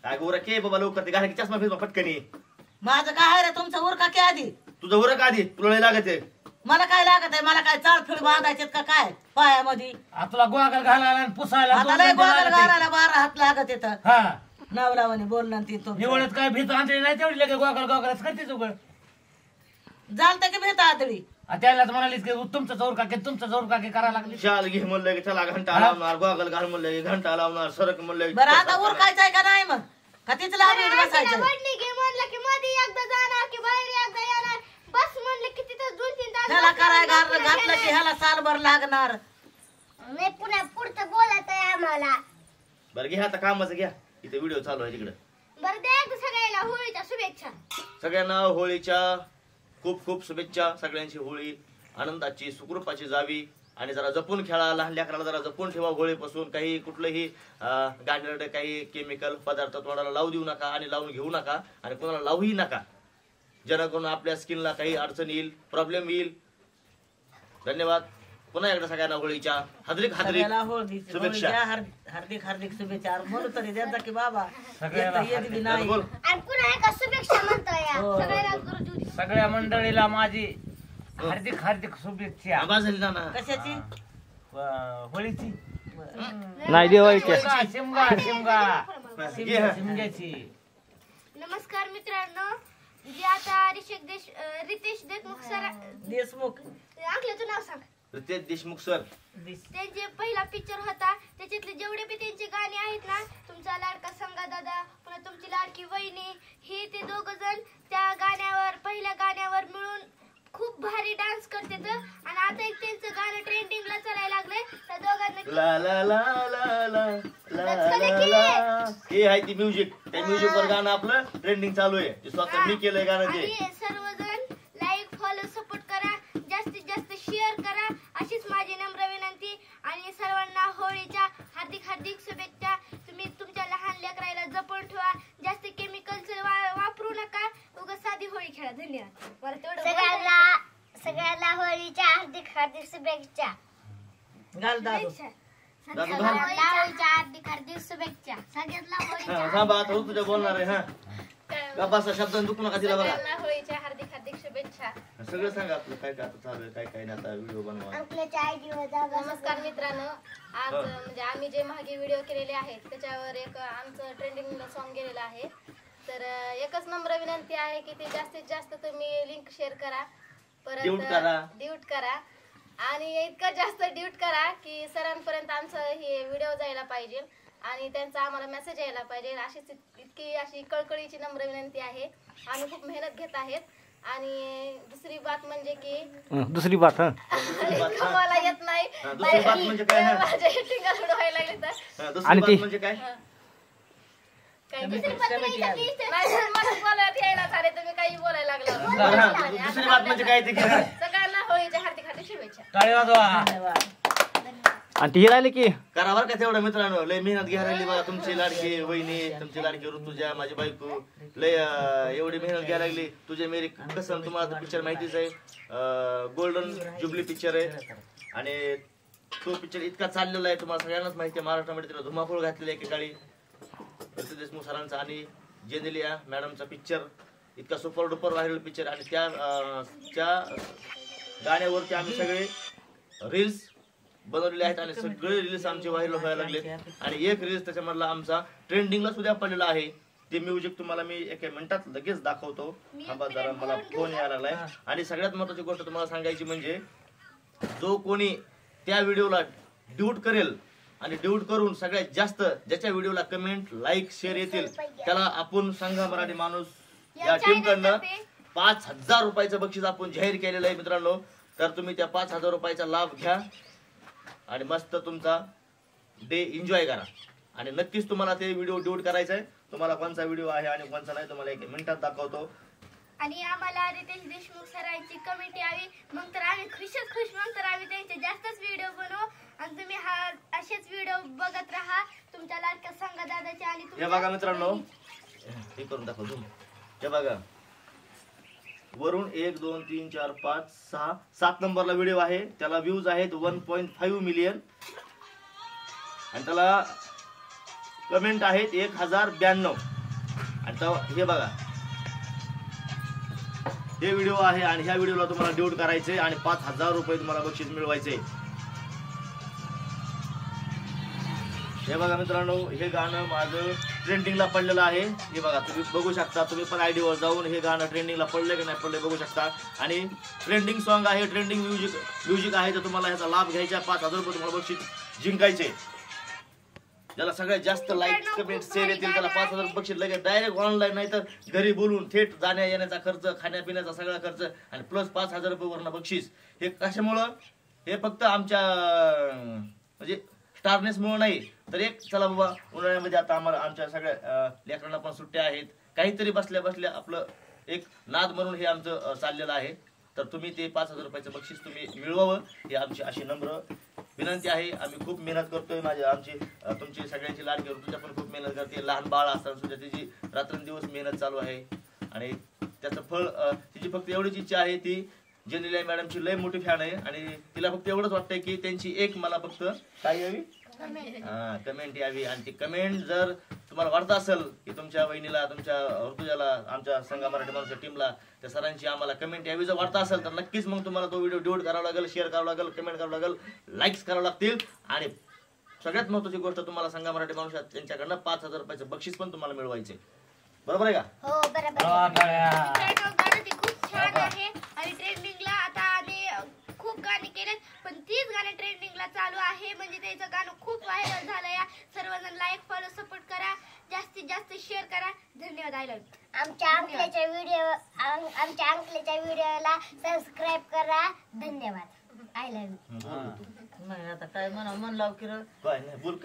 काय उरक के बाबा लवकर ते घाला की चष्मा फिरवा पटकनी. माझं काय आहे रे तुमचं उरका की आधी. तुझं उरक आधी तुला लय लागत आहे. मला काय लागत आहे मला काय चाळ फिड बांधायचे का काय पायामध्ये. तुला गोगल घालायला आणि पुसायला आता लय गोगल घालायला 12 हात लागत येतं. हा नवलावाने बोलणं ती तो निवडत काय भीत आणली नाही तेवढी लगे गोगल गोगलच करतेच उघड. झालतं की भेट आदळी. त्याला म्हणालीस की तुमचं जोर काके तुमचं जोर काके करायला लागली. शाल घे म्हणलं की चला घंटा लावणार, गोगल घाल म्हणलं की घंटा लावणार, सरक म्हणलं बरं आता उरकायचंय का नाही मग का तीच लावून बसायचं. म्हणलं की मध्ये एकदा जाणार की बाहेर एकदा येणार बस म्हणलं की तिथं 2-3 तास ह्याला कराय घातलं की ह्याला सालभर लागणार. नाही पुन्हा पुढचं बोलत आहे आम्हाला. बरं घ्या आता कामाचं घ्या. इथे व्हिडिओ चालू आहे तिकडे. बरं द्या सगळ्याला होळीच्या शुभेच्छा. सगळ्यांना होळीच्या खूप खूप शुभेच्छा. सगळ्यांची होळी आनंदाची सुखरूपाची जावी आणि जरा जपून खेळा. लहान लेकराला जरा जपून ठेवा होळीपासून. काही कुठलंही गांडरडे काही केमिकल पदार्थ तोंडाला लावू देऊ नका आणि लावून घेऊ नका आणि कोणाला लावूही नका जेणेकरून आपल्या स्किनला काही अडचण येईल, प्रॉब्लेम येईल. धन्यवाद. पुन्हा एकदा सगळ्यांना होळीच्या हार्दिक हार्दिक शुभेच्छा. हार्दिक हार्दिक शुभेच्छा म्हणून तरी द्यायचा की बाबा सगळ्याला येत बी नाही. आणि पुन्हा एका शुभेच्छा म्हणतोय सगळ्याला गुरुजी. सगळ्या मंडळीला माझी हार्दिक हार्दिक शुभेच्छा. आवाज झाली ना कशाची होळीची नाही दिवाळीच्या. शिमगा शिमगा शिमग्याची. नमस्कार मित्रांनो. जे आता रितेश देशमुख सर देशमुख आपल्याचं नाव सांग. रितेश देशमुख सर त्यांचे पहिला पिक्चर होता त्याच्यातले जेवढे बी त्यांचे गाणे आहेत ना तुमचा लाडका संगा दादा पुन्हा तुमची लाडकी वहिनी हे ते दोघ जण त्या गाण्यावर पहिल्या गाण्यावर मिळून खूप भारी डान्स करतात आणि आता एक त्यांचं गाणं ट्रेंडिंगला चालायला लागलंय. त्या दोघांना ला ला ला ला ला ला ला हे आहे ती म्युझिक. त्या म्युझिक वर गाणं आपलं ट्रेंडिंग चालू आहे. ते स्वतः मी केलंय गाणं ते. आणि सर्वजण लाईक फॉलो सपोर्ट करा जास्तीत जास्त शेअर करा अशीच माझी नम्र विनंती. आणि सर्वांना होळीच्या हार्दिक हार्दिक शुभेच्छा. तुम्ही तुमच्या लहान लेकराला जपून ठेवा. जास्त केमिकलचं वापरू नका. उगाच साधी होळी खेळा. धन्यवाद. मला तेवढं सगळ्याला होळीच्या हार्दिक हार्दिक शुभेच्छा. घाल दादू. सगळ्याला होळीच्या हार्दिक हार्दिक शुभेच्छा. सगळ्याला होळीच्या थांबा आता तुझ्या बोलणार आहे. हा बाबा शब्दांत दुखू नका तिला बघा. होळीच्या हार्दिक हार्दिक शुभेच्छा. सगळं सांगा आपलं काय काय आता चालू आहे काय काय नाही. आता व्हिडिओ बनवा. नमस्कार मित्रांनो. आज म्हणजे आम्ही जे मागे व्हिडिओ केलेले आहेत त्याच्यावर एक आमचं ट्रेंडिंग सॉन्ग गेलेलं आहे. तर एकच नम्र विनंती आहे की ते जास्तीत जास्त तुम्ही लिंक शेअर करा. परत ड्यूट करा आणि इतकं जास्त ड्यूट करा की सरांपर्यंत आमचं हे व्हिडिओ जायला पाहिजे आणि त्यांचा आम्हाला मेसेज यायला पाहिजे. अशीच इतकी अशी कळकळीची नम्र विनंती आहे. आम्ही खूप मेहनत घेत आहेत. आणि दुसरी बात म्हणजे की दुसरी बात मला येत नाही दुसरी बात म्हणजे काय. माझ्या हिटिंग व्हायला लागले तर दुसरी बात म्हणजे काय. दुसरी बात म्हणजे काय ते सगळ्यांना होळीच्या हार्दिक हार्दिक शुभेच्छा. टाळी वाजवा. आणि ती राहिली की करा बरं का तेवढं मित्रांनो. लय मेहनत घ्यायला लागली बघा. तुमची लाडकी वहिनी तुमची लाडकी ऋतुजा माझी बायको लय एवढी मेहनत घ्यायला लागली. तुझे मेरी कसं तुम्हाला पिक्चर माहितीच आहे. गोल्डन जुबली पिक्चर आहे आणि तो पिक्चर इतका चाललेला आहे तुम्हाला सगळ्यांनाच माहिती आहे. महाराष्ट्रामध्ये त्याला धुमाकूळ घातलेला आहे एकेकाळी. रितेश देशमुख सरांचा आणि जेनेलिया मॅडमचा पिक्चर इतका सुपर डुपर व्हायरल पिक्चर आणि त्या गाण्यावरती आम्ही सगळे रील्स बनवलेले आहेत आणि सगळे रील्स आमचे व्हायरल व्हायला लागले. आणि एक रील्स त्याच्यामधला आमचा ट्रेंडिंगला सुद्धा पडलेला आहे. ते म्युझिक तुम्हाला मी एका मिनिटात लगेच दाखवतो. थांबा जरा मला फोन यायला लागलाय. आणि सगळ्यात महत्वाची गोष्ट तुम्हाला सांगायची म्हणजे जो कोणी त्या व्हिडिओला ड्यूट करेल आणि ड्यूट करून सगळ्यात जास्त ज्याच्या व्हिडिओला कमेंट लाईक शेअर येतील त्याला आपण संघा मराठी माणूस या टीम कडनं 5,000 रुपयाचं बक्षीस आपण जाहीर केलेलं आहे मित्रांनो. तर तुम्ही त्या 5,000 रुपयाचा लाभ घ्या आणि मस्त तुमचा डे एन्जॉय करा. आणि नक्कीच तुम्हाला ते व्हिडिओ ड्यूट करायचा आहे. तुम्हाला कोणता व्हिडिओ आहे आणि कोणता नाही तुम्हाला 1 मिनिटात दाखवतो. आणि आम्हाला रितेश देशमुख सरांची कमेंट यावी मग तर आम्ही खुशच खुश. मग तर आम्ही त्यांचे जास्तच व्हिडिओ बनवू आणि तुम्ही असेच व्हिडिओ बघत राहा तुमच्या लाडक्या संघ दादाचे. आणि हे बघा मित्रांनो हे करून दाखवतो. हे बघा वरून 1 2 3 4 5 6 7 नंबरला व्हिडिओ आहे. त्याला व्ह्यूज आहेत 1.5 मिलियन आणि त्याला कमेंट आहेत 1092. आणि हे बघा हे व्हिडिओ आहे आणि ह्या व्हिडिओला तुम्हाला ड्यूट करायचे आणि 5000 रुपये तुम्हाला बक्षीस मिळवायचे. हे बघा मित्रांनो, हे गाणं माझं ट्रेंडिंगला पडलेलं आहे. हे बघा तुम्ही बघू शकता, तुम्ही पण आयडी वर जाऊन हे गाणं ट्रेंडिंगला पडले की नाही पडले बघू शकता. आणि ट्रेंडिंग सॉन्ग आहे, ट्रेंडिंग म्युझिक आहे, तर तुम्हाला ह्याचा लाभ घ्यायचा. 5000 रुपये तुम्हाला बक्षीस जिंकायचे. ज्याला सगळ्यात जास्त लाईक कमेंट शेअर येतील त्याला 5000 बक्षीस लगेच डायरेक्ट ऑनलाईन, नाही तर घरी बोलून थेट जाण्या येण्याचा खर्च, खाण्यापिण्याचा सगळा खर्च आणि प्लस 5000 रुपये वरनं बक्षीस. हे कशामुळं? हे फक्त आमच्या म्हणजे स्टारनेस मुळे नाही, तर एक चला बाबा उन्हाळ्यामध्ये आता आम्हाला आमच्या सगळ्या लेकरांना पण सुट्ट्या आहेत, काहीतरी बसल्या बसल्या आपलं एक नाद म्हणून हे आमचं चाललेलं आहे. तर तुम्ही ते 5000 रुपयाचं बक्षीस तुम्ही मिळवावं ही आमची अशी नम्र विनंती आहे. आम्ही खूप मेहनत करतोय. तुमची सगळ्यांची लाडकी ऋतुजा पण खूप मेहनत करते. लहान बाळ असताना सुद्धा तिची रात्रंदिवस मेहनत चालू आहे आणि त्याचं फळ तिची फक्त एवढीच इच्छा आहे. ती जेनिला मॅडमची लय मोठी फॅन आहे आणि तिला फक्त एवढंच वाटतंय की त्यांची एक मला फक्त काय यावी, कमेंट यावी. आणि ती कमेंट जर तुम्हाला वाटत असेल की तुमच्या वहिनीला, तुमच्या ऋतुजाला, आमच्या संघा मराठी माणूच्या टीमला, त्या सरांची आम्हाला कमेंट यावी जर वाटत असेल तर नक्कीच मग तुम्हाला तो व्हिडिओ ड्यूट करावा लागेल, शेअर करावं लागेल, कमेंट करावं लागेल, लाईक्स करावं लागतील. आणि सगळ्यात महत्वाची गोष्ट तुम्हाला संघा मराठी माणूस त्यांच्याकडनं 5000 रुपयाचं बक्षीस पण तुम्हाला मिळवायचे. बरोबर आहे का? हो बरोबर. खूप छान आहे आणि ट्रेंडिंगला आता आम्ही खूप गाणी केलेत, पण तीच गाणी ट्रेंडिंगला चालू आहे. म्हणजे त्याचं गाणं खूप व्हायरल झालं. या सर्वजण लाईक फॉलो सपोर्ट करा, जास्तीत जास्त शेअर करा. धन्यवाद. I love. आमच्या अंकलेच्या व्हिडिओला सबस्क्राईब करा. धन्यवाद. I love. नाही आता काय म्हणलं की काय नाही बोल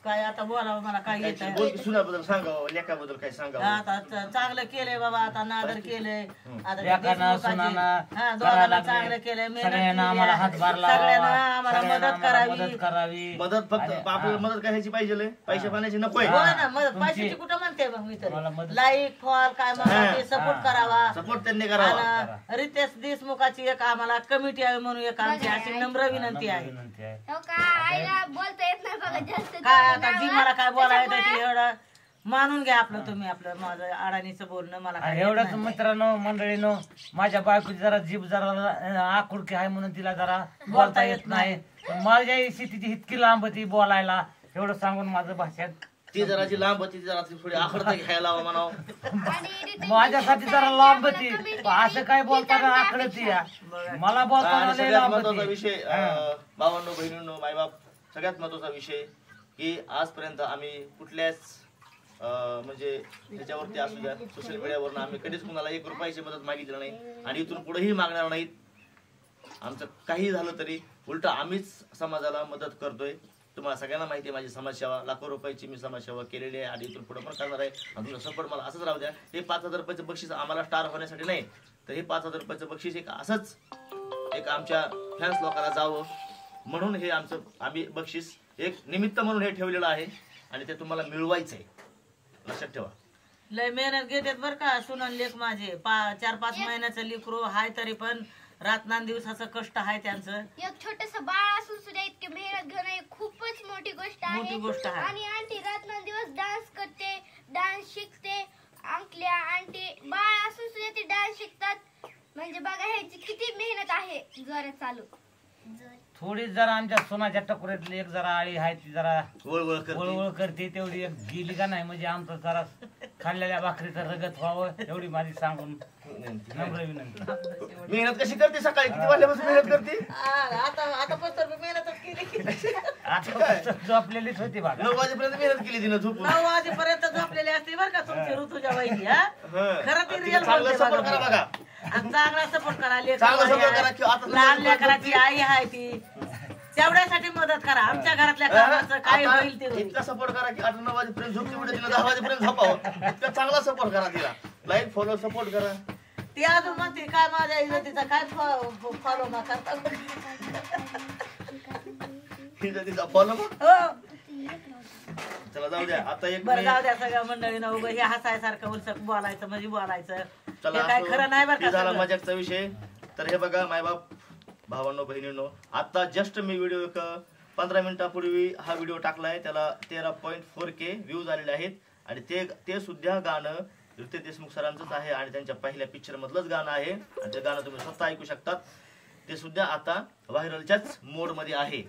काय आता बोलावं मला काय येत बोल की सुनाबद्दल सांगावं, लेकाबद्दल काय सांगावं. आता चांगलं केलंय बाबा, आता नादर केलंय, आता लेकांना, सुनांना दोघांना चांगलं केलंय, सगळ्यांना आम्हाला हातभार लावा, सगळ्यांना आम्हाला मदत करावी. मदत फक्त आपल्याला मदत करायची पाहिजे, पैसे पाण्याची नकोय. होय ना, मदत पैशाची कुठं म्हणते मग मी मला तर मदत- लाईक फॉल काय म्हणते सपोर्ट करावा. सपोर्ट त्यांनी करावा. आणि रितेश देशमुखाची एक आम्हाला कमिटी आहे म्हणून एक आमची अशी नम्र विनंती आहे. विनंती आहे. हो का, आईला बोलता येत नाही बघा जास्त. काय आता जी मला काय बोलायचं ते एवढं मानून घ्या आपलं तुम्ही. आपलं माझं अडाणीचं बोलणं मला काय येत एवढंच नाही. मित्रांनो, मंडळीनो, माझ्या बायकोची जरा जीभ जरा आकुडकी आहे म्हणून तिला जरा बोलता येत नाही. पण माझ्या तिची इतकी लांब ती बोलायला, एवढं सांगून माझं भाषण ती जराची लांब होती, जरा थोडी आखडता घ्यायला हवा म्हणावं. माझ्यासाठी जरा लांब होती. असं काय बोलताना आकडती मला बोलताना आणि लय सगळ्यात लांब महत्वाचा होती. विषय भावांनो, बहिणींनो, मायबाप, सगळ्यात महत्वाचा विषय की आजपर्यंत आम्ही कुठल्याच म्हणजे ह्याच्यावरती असू द्या सोशल मीडियावर आम्ही कधीच कुणाला 1 रुपयाची मदत मागितली नाही आणि इथून पुढेही मागणार नाहीत. आमचं काही झालं तरी उलट आम्हीच समाजाला मदत करतोय. तुम्हाला सगळ्यांना माहिती आहे माझी समाजसेवा, लाखो रुपयाची मी समाजसेवा केलेली आहे आणि इथून पुढे पण करणार आहे. आणि तुमचा सपोर्ट मला असंच राहू द्या. हे 5000 रुपयाचं बक्षीस आम्हाला स्टार होण्यासाठी नाही, तर हे 5000 रुपयाचं बक्षीस एक असंच एक आमच्या फॅन्स लोकांना जावं म्हणून हे आम्ही बक्षीस एक निमित्त म्हणून हे ठेवलेलं आहे आणि ते तुम्हाला मिळवायचं आहे. लक्षात ठेवा. लय मेहनत घेतात बरं का सुनन लेख माझे. 4-5 महिन्याचं लेकरू हाय तरी पण रातनान दिवसाचं कष्ट आहे त्यांचं. एक छोटस बाळ असून सुद्धा इतकी मेहनत घेणं ही खूपच मोठी गोष्ट मोठी गोष्ट आहे. आणि आंटी रातनान दिवस डान्स करते, डान्स शिकते. अंकल्या आंटी बाळ असून सुद्धा ती डान्स शिकतात. म्हणजे बघा ह्याची किती मेहनत आहे जोरात चालू. थोडी जरा आमच्या सोनाच्या टकोऱ्यातली एक जरा आळी आहे ती जरा वळवळ वळवळ करते, तेवढी एक गेली का नाही म्हणजे आमचं जरा खाल्लेल्या भाकरीचं रगत व्हावं एवढी माझी सांगून नम्र विनंती. मेहनत कशी करते? सकाळी किती वाजल्यापासून मेहनत करते? आता पण मेहनतच केली. आता झोपलेलीच होती बघा. 9 वाजेपर्यंत मेहनत केली तिनं झोपून. 9 वाजेपर्यंत झोपलेली असते बरं का तुमची ऋतुजा वहिनी. खरं ती रिअल चांगला सपोर्ट करा बघा. चांगला सपोर्ट करा. चांगला support करा की आता लहान लेकराची आई आहे ती, तेवढ्यासाठी मदत करा. आमच्या घरातल्या कामाचं काय होईल ते होईल. इतका सपोर्ट करा की 8-9 वाजेपर्यंत झोपते उद्या तिला 10 वाजेपर्यंत झोपावं. इतका चांगला सपोर्ट करा तिला. लाईक फॉलो सपोर्ट करा. ती अजून म्हणते काय माझ्या इज्जतीचा काय फॉलो ना करता. तिचा फॉलो हो चला जाऊ द्या. आता एक बरं जाऊ द्या सगळ्या मंडळीनं उभं हे हसायसारखं उलसक बोलायचं म्हणजे बोलायचं. चला हे काय खरं नाही बरं हे झाला का. मजाकचा विषय. तर हे बघा मायबाप, भावांनो, बहिणींनो, आता जस्ट मी व्हिडिओ 15 मिनिटापूर्वी हा व्हिडिओ टाकलाय, त्याला 13.4K व्ह्यूज आलेले आहेत आणि ते सुद्धा गाणं रितेश देशमुख सरांचंच आहे आणि त्यांच्या पहिल्या पिक्चर मधलंच गाणं आहे आणि ते गाणं तुम्ही स्वतः ऐकू शकतात. ते सुद्धा आता व्हायरलच्याच मोड मध्ये आहे.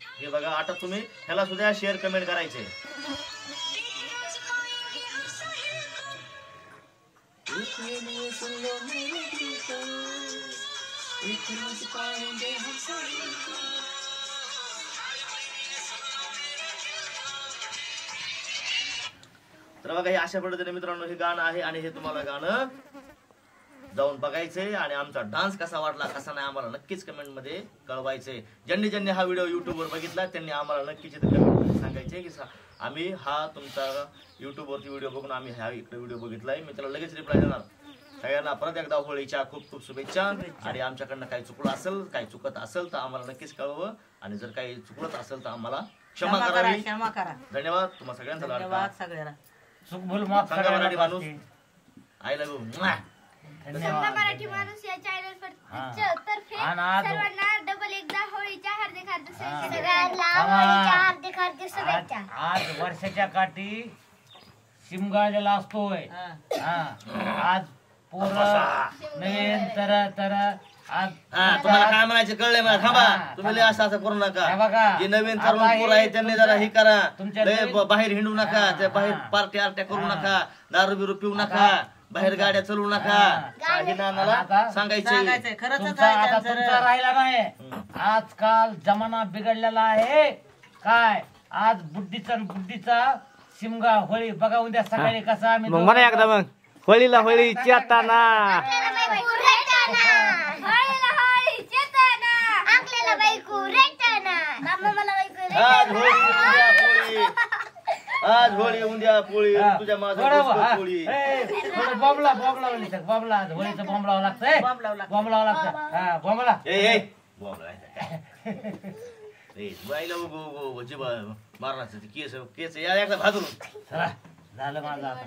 हे बघा, आता तुम्ही ह्याला सुद्धा शेअर कमेंट करायचे. तर बघा, हे अशा पद्धतीने मित्रांनो हे गाणं आहे आणि हे तुम्हाला गाणं जाऊन बघायचंय आणि आमचा डान्स कसा वाटला कसा नाही आम्हाला नक्कीच कमेंट मध्ये कळवायचंय. ज्यांनी हा व्हिडिओ युट्यूबवर बघितला त्यांनी आम्हाला नक्कीच कमेंट मध्ये सांगायचे की आम्ही हा तुमचा युट्यूबवरती व्हिडिओ बघून आम्ही हा इकडे व्हिडिओ बघितलाय. मी त्याला लगेच रिप्लाय देणार. सगळ्यांना परत एकदा होळीच्या खूप खूप शुभेच्छा आणि आमच्याकडनं काही चुकलं असेल काही चुकत असेल तर आम्हाला नक्कीच कळवं आणि जर काही चुकत असेल तर आम्हाला क्षमा करावी. क्षमा करा. धन्यवाद तुम्हा सगळ्यांचा. धन्यवाद सगळ्यांना. चुकभूल माफ सांगा करायला मराठी माणूस. पाहिजे. I love you. धन्यवाद. मराठी माणूस या चॅनल तर्फे आणि आज सर्वांना डबल एकदा होळीच्या हार्दिक शुभेच्छा. आज वर्षाच्या काठी शिमगाळलेला असतोय. हा. आज पोरं नवीन तर आज तुम्हाला काय म्हणायचं कळलंय मला. थांबा, तुम्ही लय असं करू हे नका. बघा, जे नवीन आता तरुण पोरं हे आहे त्यांनी जरा हे करा. तुमच्या लय नवीन- बाहेर हिंडू नका. त्या बाहेर पार्टी आरट्या करू नका. दारू बिरू पिऊ नका. बाहेर गाड्या चालवू नका. काही नानाला आता सांगायचं. सांगायचंय खरंच तुमचा आता तुमचा राहिला नाही. आजकाल जमाना बिघडलेला आहे. काय आज बुड्डीचा शिमगा होळी बघा उद्या सकाळी कसा आम्ही मग म्हणा एकदा मग होळीला होळी चेताना आज होळी उद्या पोळी. आज होळी उद्या पोळी. तुझ्या माझ्या पोळी. बॉम्बला बॉम्बला आज होळीचा बॉम्ब लावा लागतंय. बॉम्ब लावला लागतं. बॉम्ब लावा लागतं. हा बॉम्बला मारणार केस या एकदा भाजून. चला झालं माझं आता.